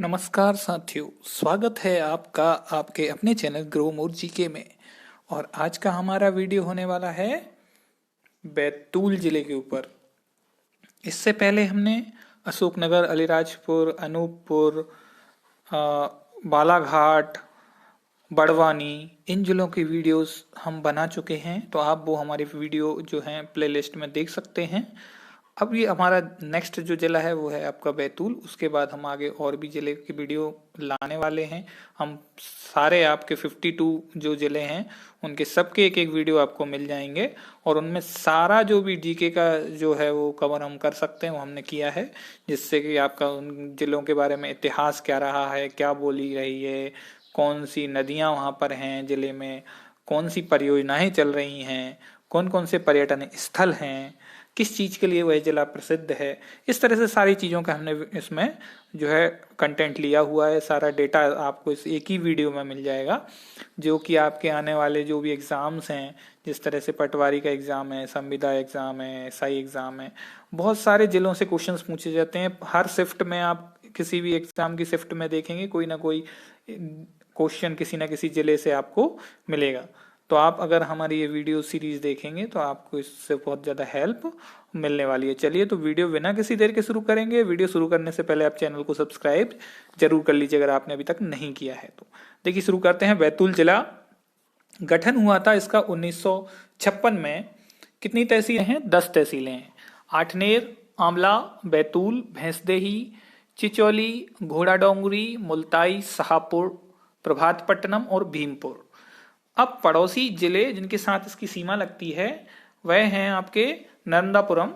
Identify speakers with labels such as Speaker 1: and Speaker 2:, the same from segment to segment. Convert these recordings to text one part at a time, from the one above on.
Speaker 1: नमस्कार साथियों, स्वागत है आपका आपके अपने चैनल ग्रो मोर जीके में। और आज का हमारा वीडियो होने वाला है बैतूल जिले के ऊपर। इससे पहले हमने अशोकनगर, अलीराजपुर, अनूपपुर, बालाघाट, बड़वानी, इन जिलों की वीडियोस हम बना चुके हैं, तो आप वो हमारे वीडियो जो हैं प्लेलिस्ट में देख सकते हैं। अब ये हमारा नेक्स्ट जो जिला है वो है आपका बैतूल। उसके बाद हम आगे और भी जिले की वीडियो लाने वाले हैं। हम सारे आपके 52 जो जिले हैं उनके सबके एक एक वीडियो आपको मिल जाएंगे, और उनमें सारा जो भी जीके का जो है वो कवर हम कर सकते हैं वो हमने किया है, जिससे कि आपका उन जिलों के बारे में इतिहास क्या रहा है, क्या बोली रही है, कौन सी नदियां वहाँ पर हैं जिले में, कौन सी परियोजनाएं चल रही हैं, कौन कौन से पर्यटन स्थल हैं, किस चीज के लिए वह जिला प्रसिद्ध है। इस तरह से सारी चीजों का हमने इसमें जो है कंटेंट लिया हुआ है। सारा डेटा आपको इस एक ही वीडियो में मिल जाएगा, जो कि आपके आने वाले जो भी एग्जाम्स हैं, जिस तरह से पटवारी का एग्जाम है, संविदा एग्जाम है, एसआई एग्जाम है, बहुत सारे जिलों से क्वेश्चंस पूछे जाते हैं। हर शिफ्ट में आप किसी भी एग्जाम की शिफ्ट में देखेंगे कोई ना कोई क्वेश्चन किसी ना किसी जिले से आपको मिलेगा। तो आप अगर हमारी ये वीडियो सीरीज देखेंगे तो आपको इससे बहुत ज़्यादा हेल्प मिलने वाली है। चलिए, तो वीडियो बिना किसी देर के शुरू करेंगे। वीडियो शुरू करने से पहले आप चैनल को सब्सक्राइब जरूर कर लीजिए अगर आपने अभी तक नहीं किया है तो। देखिए, शुरू करते हैं। बैतूल जिला गठन हुआ था इसका 1956 में। कितनी तहसीलें हैं? 10 तहसीलें हैं। आठनेर, आमला, बैतूल, भैंसदेही, चिचौली, घोड़ा डोंगरी, मुल्ताई, शाहपुर, प्रभातपट्टनम और भीमपुर। अब पड़ोसी जिले जिनके साथ इसकी सीमा लगती है वह हैं आपके नर्मदापुरम,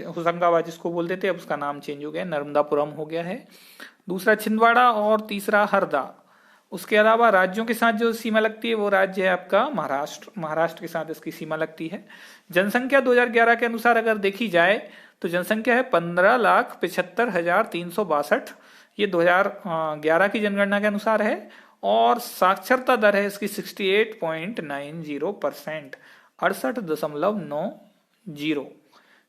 Speaker 1: होशंगाबाद जिसको बोलते थे, अब उसका नाम चेंज हो गया, नर्मदापुरम हो गया है। दूसरा छिंदवाड़ा और तीसरा हरदा। उसके अलावा राज्यों के साथ जो सीमा लगती है वो राज्य है आपका महाराष्ट्र। महाराष्ट्र के साथ इसकी सीमा लगती है। जनसंख्या 2011 के अनुसार अगर देखी जाए तो जनसंख्या है 15,75,362। ये 2011 की जनगणना के अनुसार है। और साक्षरता दर है इसकी 68.90%, 68.90।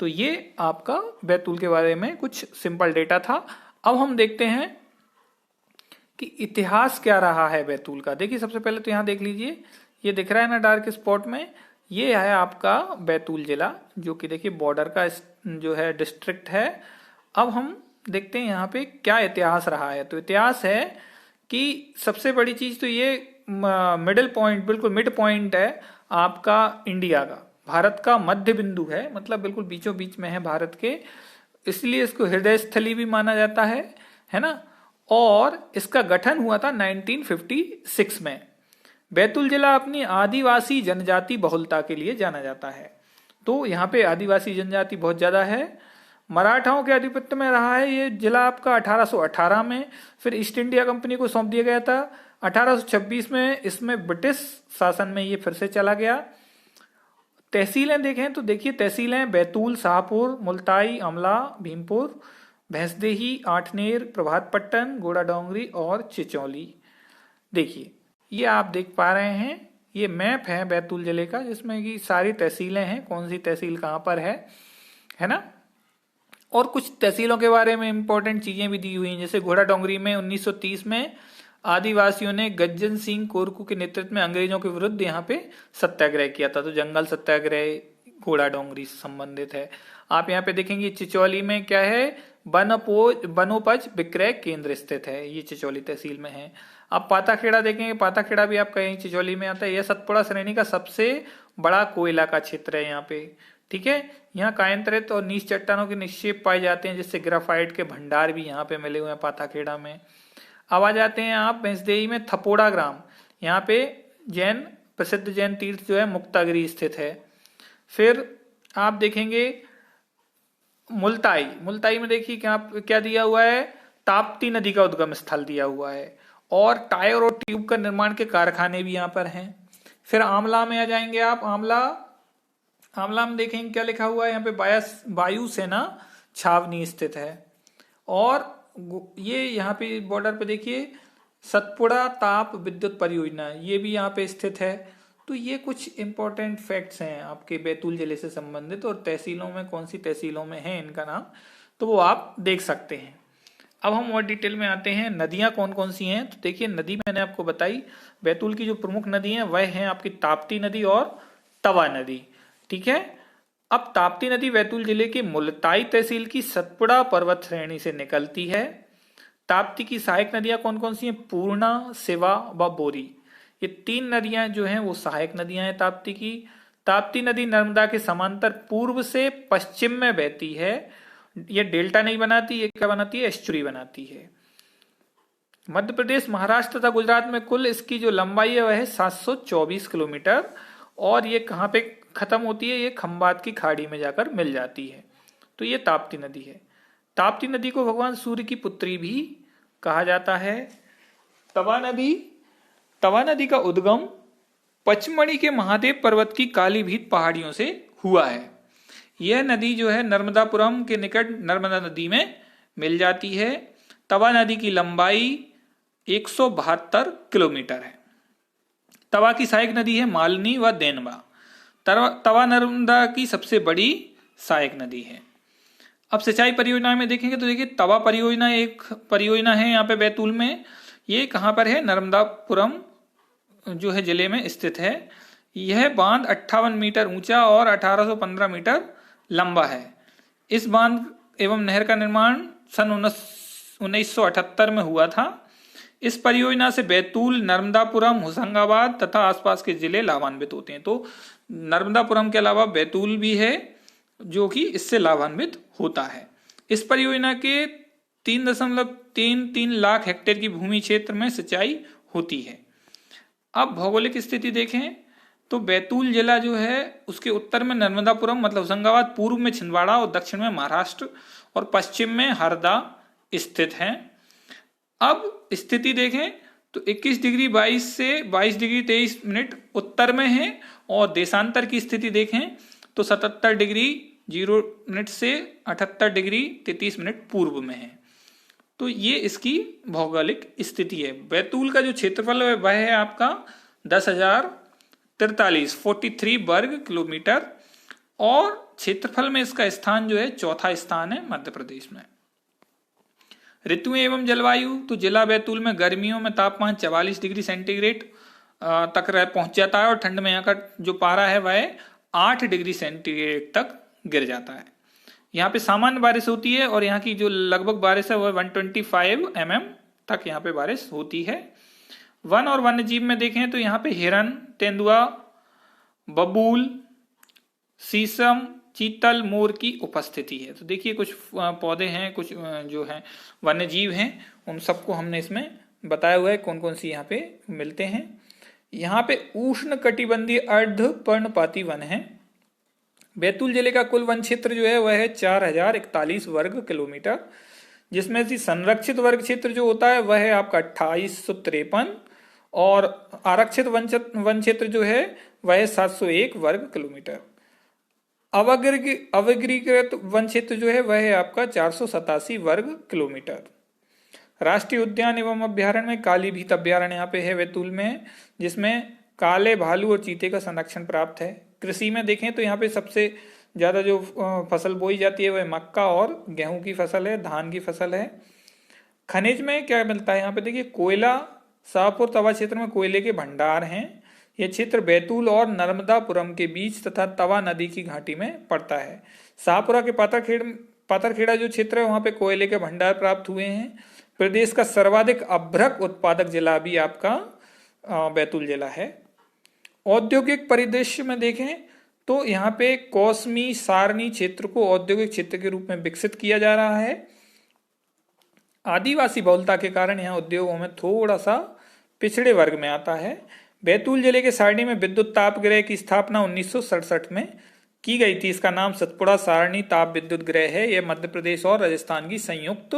Speaker 1: तो ये आपका बैतूल के बारे में कुछ सिंपल डेटा था। अब हम देखते हैं कि इतिहास क्या रहा है बैतूल का। देखिए, सबसे पहले तो यहाँ देख लीजिए, ये दिख रहा है ना डार्क स्पॉट में, ये है आपका बैतूल जिला, जो कि देखिए बॉर्डर का जो है डिस्ट्रिक्ट है। अब हम देखते हैं यहाँ पे क्या इतिहास रहा है। तो इतिहास है कि सबसे बड़ी चीज तो ये मिडिल पॉइंट, बिल्कुल मिड पॉइंट है आपका इंडिया का, भारत का मध्य बिंदु है, मतलब बिल्कुल बीचों बीच में है भारत के, इसलिए इसको हृदय स्थली भी माना जाता है ना। और इसका गठन हुआ था 1956 में। बैतूल जिला अपनी आदिवासी जनजाति बहुलता के लिए जाना जाता है। तो यहाँ पे आदिवासी जनजाति बहुत ज्यादा है। मराठाओं के आधिपत्य में रहा है ये जिला आपका 1818 में। फिर ईस्ट इंडिया कंपनी को सौंप दिया गया था 1826 में। इसमें ब्रिटिश शासन में ये फिर से चला गया। तहसीलें देखें तो देखिए, तहसीलें बैतूल, शाहपुर, मुल्ताई, अमला, भीमपुर, भैंसदेही, आठनेर, प्रभातपट्टन, घोड़ा डोंगरी और चिचौली। देखिए, ये आप देख पा रहे हैं, ये मैप है बैतूल जिले का, जिसमें कि सारी तहसीलें हैं, कौन सी तहसील कहाँ पर है ना। और कुछ तहसीलों के बारे में इंपॉर्टेंट चीजें भी दी हुई हैं, जैसे घोड़ा डोंगरी में 1930 में आदिवासियों ने गज्जन सिंह कोरकू के नेतृत्व में अंग्रेजों के विरुद्ध यहाँ पे सत्याग्रह किया था। तो जंगल सत्याग्रह घोड़ा डोंगरी से संबंधित है। आप यहाँ पे देखेंगे चिचौली में क्या है, वनोपज विक्रय केंद्र स्थित है, ये चिचौली तहसील में है। आप पाताखेड़ा देखेंगे, पाताखेड़ा भी आपका यही चिचौली में आता है। यह सतपुड़ा श्रेणी का सबसे बड़ा कोयला का क्षेत्र है यहाँ पे, ठीक है। यहाँ कायंतरित और नीच चट्टानों के निक्षेप पाए जाते हैं, जिससे ग्राफाइट के भंडार भी यहाँ पे मिले हुए हैं पाताखेड़ा में। अब आ जाते हैं आप भैंसदेही में, थपोड़ा ग्राम, यहाँ पे जैन प्रसिद्ध जैन तीर्थ जो है मुक्तागिरी स्थित है। फिर आप देखेंगे मुल्ताई, मुल्ताई में देखिए क्या दिया हुआ है, ताप्ती नदी का उद्गम स्थल दिया हुआ है, और टायर और ट्यूब का निर्माण के कारखाने भी यहाँ पर हैं। फिर आमला में आ जाएंगे आप, आमला में देखेंगे क्या लिखा हुआ है, यहाँ पे वायु सेना छावनी स्थित है। और ये यहाँ पे बॉर्डर पे देखिए सतपुड़ा ताप विद्युत परियोजना, ये भी यहाँ पे स्थित है। तो ये कुछ इंपॉर्टेंट फैक्ट्स हैं आपके बैतूल जिले से संबंधित, और तहसीलों में कौन सी तहसीलों में है इनका नाम, तो वो आप देख सकते हैं। अब हम और डिटेल में आते हैं, नदियां कौन कौन सी हैं। तो देखिए, नदी मैंने आपको बताई, बैतूल की जो प्रमुख नदी हैं वह हैं आपकी ताप्ती नदी और तवा नदी। ठीक है। अब ताप्ती नदी बैतूल जिले के मुलताई तहसील की सतपुड़ा पर्वत श्रेणी से निकलती है। ताप्ती की सहायक नदियां कौन कौन सी हैं? पूर्णा, सिवा व बोरी। ये 3 नदियां जो हैं वो सहायक नदियां हैं ताप्ती की। ताप्ती नदी नर्मदा के समांतर पूर्व से पश्चिम में बहती है। ये डेल्टा नहीं बनाती, ये क्या बनाती है? एस्चुरी बनाती है। मध्य प्रदेश, महाराष्ट्र तथा गुजरात में कुल इसकी जो लंबाई है वह है 724 किलोमीटर। और ये कहाँ पे खत्म होती है? ये खंबात की खाड़ी में जाकर मिल जाती है। तो ये ताप्ती नदी है। ताप्ती नदी को भगवान सूर्य की पुत्री भी कहा जाता है। तवा नदी का उद्गम पचमढ़ी के महादेव पर्वत की कालीभीत पहाड़ियों से हुआ है। यह नदी जो है नर्मदापुरम के निकट नर्मदा नदी में मिल जाती है। तवा नदी की लंबाई 172 किलोमीटर है। तवा की सहायक नदी है मालनी व देनवा। तवा नर्मदा की सबसे बड़ी सहायक नदी है। अब सिंचाई परियोजना में देखेंगे तो देखिए, तवा परियोजना एक परियोजना है यहाँ पे बैतूल में। ये कहाँ पर है? नर्मदापुरम जो है जिले में स्थित है। यह बांध 58 मीटर ऊंचा और 1815 मीटर लंबा है। इस बांध एवं नहर का निर्माण सन 1978 में हुआ था। इस परियोजना से बैतूल, नर्मदापुरम, होशंगाबाद तथा आसपास के जिले लाभान्वित होते हैं। तो नर्मदापुरम के अलावा बैतूल भी है जो कि इससे लाभान्वित होता है। इस परियोजना के 3.33 लाख हेक्टेयर की भूमि क्षेत्र में सिंचाई होती है। अब भौगोलिक स्थिति देखें तो बैतूल जिला जो है उसके उत्तर में नर्मदापुरम मतलब होशंगाबाद, पूर्व में छिंदवाड़ा और दक्षिण में महाराष्ट्र और पश्चिम में हरदा स्थित है। अब स्थिति देखें तो 21 डिग्री 22 से 22 डिग्री 23 मिनट उत्तर में है। और देशांतर की स्थिति देखें तो 77 डिग्री 0 मिनट से 78 डिग्री 33 मिनट पूर्व में है। तो ये इसकी भौगोलिक स्थिति है। बैतूल का जो क्षेत्रफल है वह है आपका 10,043 वर्ग किलोमीटर। और क्षेत्रफल में इसका स्थान जो है चौथा स्थान है मध्य प्रदेश में। ऋतुएं एवं जलवायु, तो जिला बैतूल में गर्मियों में तापमान 44 डिग्री सेंटीग्रेड तक पहुंच जाता है और ठंड में यहाँ का जो पारा है वह 8 डिग्री सेंटीग्रेड तक गिर जाता है। यहाँ पे सामान्य बारिश होती है और यहाँ की जो लगभग बारिश है वह 125 mm तक यहाँ पे बारिश होती है। वन और वन्य जीव में देखें तो यहाँ पे हिरन, तेंदुआ, बबूल, शीशम, चीतल, मोर की उपस्थिति है। तो देखिए, कुछ पौधे हैं, कुछ जो हैं वन्य जीव हैं, उन सबको हमने इसमें बताया हुआ है कौन कौन सी यहाँ पे मिलते हैं। यहाँ पे उष्ण कटिबंधीय अर्ध पर्णपाती वन है। बैतूल जिले का कुल वन क्षेत्र जो है वह है 4041 वर्ग किलोमीटर, जिसमें से संरक्षित वर्ग क्षेत्र जो होता है वह है आपका 2853 और आरक्षित वन क्षेत्र जो है वह है 701 वर्ग किलोमीटर। अवर्गीकृत वन क्षेत्र जो है वह है आपका 487 वर्ग किलोमीटर। राष्ट्रीय उद्यान एवं अभ्यारण्य में कालीभीत अभ्यारण्य यहाँ पे है बैतूल में, जिसमें काले भालू और चीते का संरक्षण प्राप्त है। कृषि में देखें तो यहाँ पे सबसे ज्यादा जो फसल बोई जाती है वह मक्का और गेहूं की फसल है, धान की फसल है। खनिज में क्या मिलता है यहाँ पे देखिए, कोयला, शाहपुर तवा क्षेत्र में कोयले के भंडार हैं। यह क्षेत्र बैतूल और नर्मदापुरम के बीच तथा तवा नदी की घाटी में पड़ता है। शाहपुरा के पाथरखेड़ा जो क्षेत्र है वहां पे कोयले के भंडार प्राप्त हुए हैं। प्रदेश का सर्वाधिक अभ्रक उत्पादक जिला भी आपका बैतूल जिला है। औद्योगिक परिदृश्य में देखें तो यहाँ पे कौसमी सारणी क्षेत्र को औद्योगिक क्षेत्र के रूप में विकसित किया जा रहा है। आदिवासी बहुलता के कारण यहाँ उद्योगों में थोड़ा सा पिछड़े वर्ग में आता है। बैतूल जिले के सारणी में विद्युत ताप गृह की स्थापना 1967 में की गई थी। इसका नाम सतपुड़ा सारणी ताप विद्युत गृह है। यह मध्य प्रदेश और राजस्थान की संयुक्त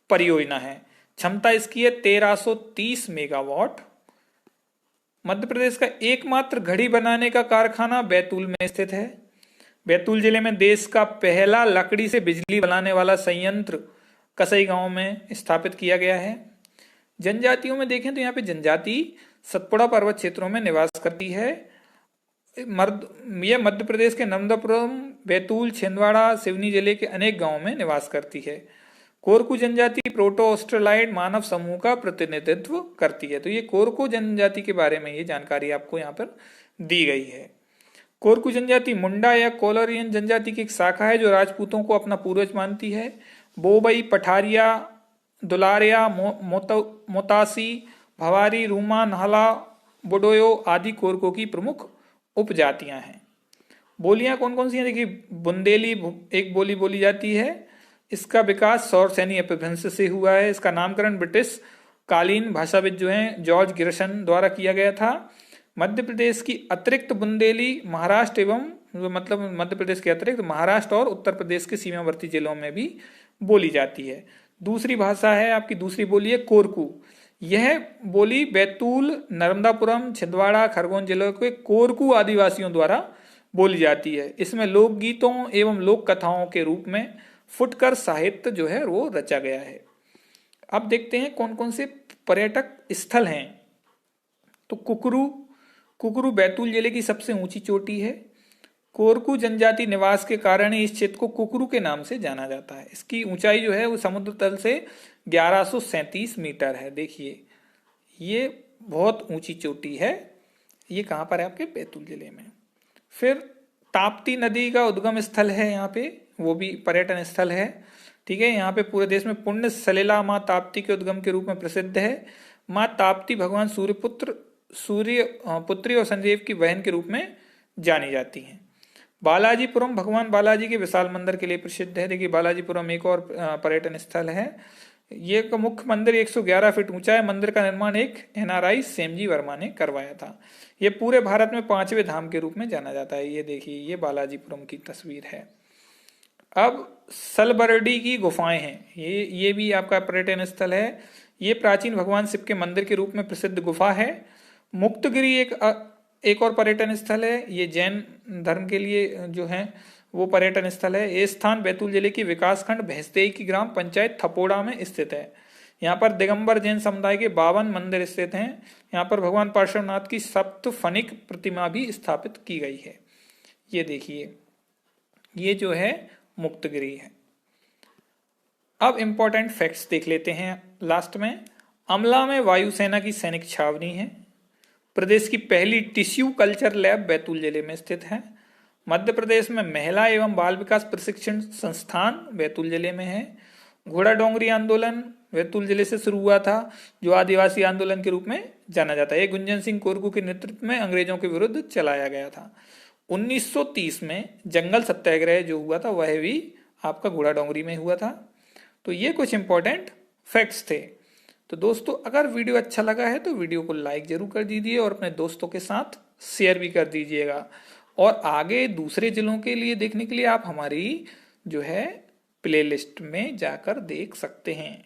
Speaker 1: परियोजना है। क्षमता इसकी है 1330 मेगावाट। मध्य प्रदेश का एकमात्र घड़ी बनाने का कारखाना बैतूल में स्थित है। बैतूल जिले में देश का पहला लकड़ी से बिजली बनाने वाला संयंत्र कसई गांव में स्थापित किया गया है। जनजातियों में देखें तो यहाँ पे जनजाति सतपुड़ा पर्वत क्षेत्रों में निवास करती है। यह मध्य प्रदेश के नर्मदापुरम, बैतूल, छिंदवाड़ा, सिवनी जिले के अनेक गांवों में निवास करती है। कोरकू जनजाति प्रोटो ऑस्ट्रेलाइड मानव समूह का प्रतिनिधित्व करती है। तो ये कोरकू जनजाति के बारे में ये जानकारी आपको यहाँ पर दी गई है। कोरकू जनजाति मुंडा या कोलरियन जनजाति की एक शाखा है जो राजपूतों को अपना पूर्वज मानती है। बोबई, पठारिया, दुलारिया, मोतासी, भवारी, रूमा, नाहला, बोडोयो आदि कोरको की प्रमुख उपजातियां हैं। बोलियां कौन कौन सी हैं? देखिए, बुंदेली एक बोली बोली जाती है। इसका विकास सौर सैनी अपभ्रंश से हुआ है। इसका नामकरण ब्रिटिश कालीन भाषाविद जो हैं जॉर्ज गिरसन द्वारा किया गया था। मध्य प्रदेश की अतिरिक्त बुंदेली महाराष्ट्र एवं मतलब मध्य प्रदेश के अतिरिक्त महाराष्ट्र और उत्तर प्रदेश के सीमावर्ती जिलों में भी बोली जाती है। दूसरी भाषा है आपकी, दूसरी बोली है कोरकू। यह बोली बैतूल, नर्मदापुरम, छिंदवाड़ा, खरगोन जिलों के कोरकू आदिवासियों द्वारा बोली जाती है। इसमें लोकगीतों एवं लोक कथाओं के रूप में फुटकर साहित्य जो है वो रचा गया है। अब देखते हैं कौन कौन से पर्यटक स्थल हैं। तो कुकरू बैतूल जिले की सबसे ऊंची चोटी है। कोरकू जनजाति निवास के कारण इस क्षेत्र को कुकरू के नाम से जाना जाता है। इसकी ऊंचाई जो है वो समुद्र तल से 1137 मीटर है। देखिए, ये बहुत ऊंची चोटी है। ये कहाँ पर है? आपके बैतूल जिले में। फिर ताप्ती नदी का उद्गम स्थल है यहाँ पे, वो भी पर्यटन स्थल है। ठीक है, यहाँ पे पूरे देश में पुण्य सलिला माँ ताप्ती के उद्गम के रूप में प्रसिद्ध है। माँ ताप्ती भगवान सूर्य पुत्री और संजीव की बहन के रूप में जानी जाती हैं। बालाजीपुरम भगवान बालाजी के विशाल मंदिर के लिए प्रसिद्ध है। देखिए, बालाजीपुरम एक और पर्यटन स्थल है। ये का मुख्य मंदिर 111 फीट ऊंचा है। मंदिर का निर्माण एक NRI सेमजी वर्मा ने करवाया था। ये पूरे भारत में 5वें धाम के रूप में जाना जाता है। ये देखिए, ये बालाजीपुरम की तस्वीर है। अब सलबरडी की गुफाएं हैं। ये भी आपका पर्यटन स्थल है। ये प्राचीन भगवान शिव के मंदिर के रूप में प्रसिद्ध गुफा है। मुक्तगिरी एक और पर्यटन स्थल है। ये जैन धर्म के लिए जो है वो पर्यटन स्थल है। ये स्थान बैतूल जिले की विकासखंड भैंसदेई की ग्राम पंचायत थपोड़ा में स्थित है। यहाँ पर दिगंबर जैन समुदाय के 52 मंदिर स्थित हैं। यहाँ पर भगवान पार्श्वनाथ की सप्तफनिक प्रतिमा भी स्थापित की गई है। ये देखिए, ये जो है मुक्तगिरी है। अब इंपॉर्टेंट फैक्ट्स देख लेते हैं लास्ट में। अमला में वायुसेना की सैनिक छावनी है। प्रदेश की पहली टिश्यू कल्चर लैब बैतूल जिले में स्थित है। मध्य प्रदेश में महिला एवं बाल विकास प्रशिक्षण संस्थान बैतूल जिले में है। घोड़ा डोंगरी आंदोलन बैतूल जिले से शुरू हुआ था, जो आदिवासी आंदोलन के रूप में जाना जाता है। गुंजन सिंह कोरकू के नेतृत्व में अंग्रेजों के विरुद्ध चलाया गया था। 1930 में जंगल सत्याग्रह जो हुआ था वह भी आपका घोड़ा डोंगरी में हुआ था। तो ये कुछ इंपॉर्टेंट फैक्ट्स थे। तो दोस्तों, अगर वीडियो अच्छा लगा है तो वीडियो को लाइक जरूर कर दीजिए और अपने दोस्तों के साथ शेयर भी कर दीजिएगा। और आगे दूसरे जिलों के लिए देखने के लिए आप हमारी जो है प्लेलिस्ट में जाकर देख सकते हैं।